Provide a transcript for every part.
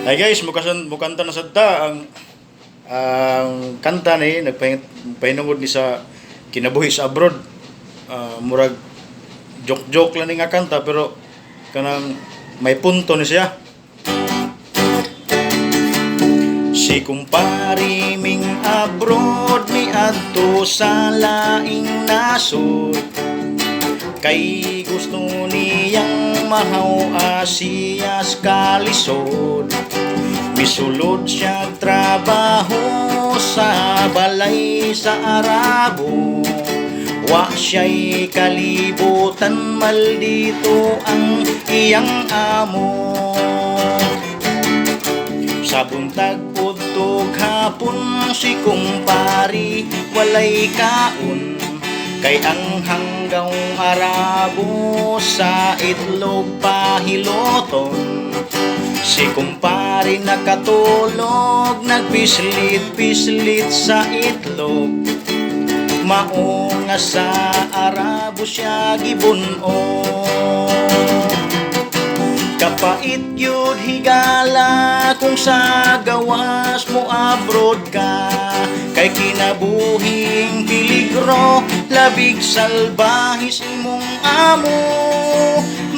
Hi guys, mukanta na sadta ang kanta ni nagpahinungod ni sa kinabuhi sa abroad. Murag joke lang ni nga kanta pero kanang may punto ni siya. Si kumpari ming abroad mi adto sa laing nasod, kay gusto niyang mahaw Asiyas kalisod. Misulod siya trabaho sa balay sa Arabo, wa siya'y kalibutan, maldito ang iyang amo. Sa buntag udtog hapon si kumpari walay kaon, kay ang hanggaong Arabo sa itlog pahiloton. Si kumpari nakatulog, nagpislit-pislit sa itlog, mao nga sa Arabo siya gibunon. Kapait yun higala kung sa gawas mo abroad ka, kay kinabuhing peligro, labig salbahis imong amo.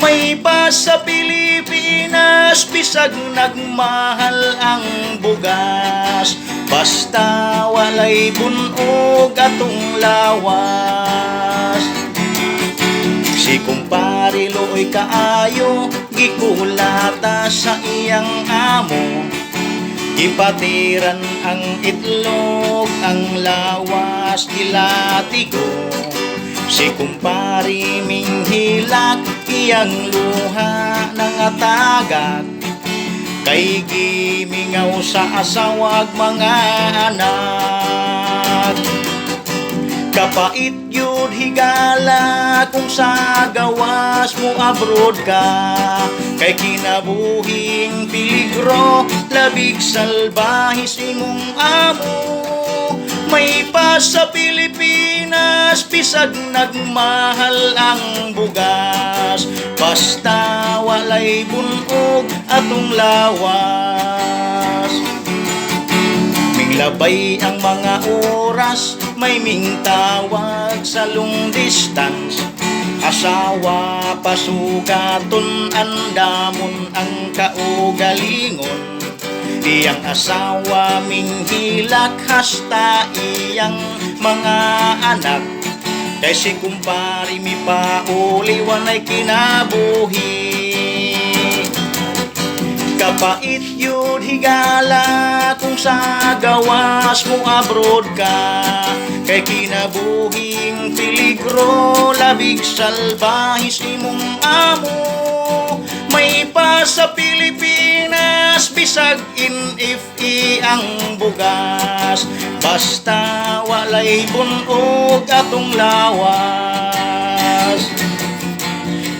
May pa sa Pilipinas, bisag nagmahal ang bugas, basta walay bunog atong lawas. Si kumpari Loy kaayo, gikulata sa iyang amo, gipatiran ang itlog, ang lawas gilatigo. Si kumpari ming hilak, iyang luha ng atagat, kay gimingaw sa asawag mga anak. Kapait yun higala kung sa gawas mo abroad ka, kay kinabuhing peligro, labig salbahis imong amo. May pa sa Pilipinas, bisag nagmahal ang bugas, basta walay bunog atong lawas. Minglabay ang mga oras, may mingtawag sa long distance. Asawa pasugaton, andamon ang kaugalingon. Iyang asawa minghilak, hasta iyang mga anak, kay si kumpari mi pauli wanay kinabuhi. Kapait yun higala kung sa gawas mo abroad ka, kay kinabuhing peligro, labig salbahis imong amo. May pa sa Pilipinas, bisag NFE ang bugas, basta walay bunog atong lawas.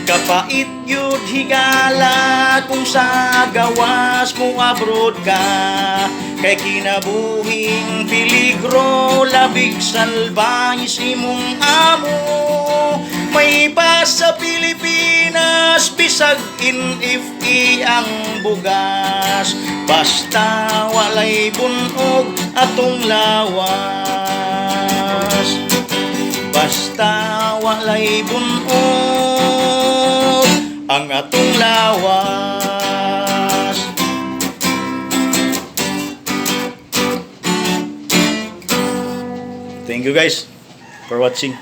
Kapait yun higala kung sa gawas mo abroad ka, kay kinabuhing peligro, labig salbahis imong amo. May pa sa Pilipinas, bisag NFE ang bugas, basta walay bunog atong lawas. Basta walay bunog ang atong lawas. Thank you guys for watching.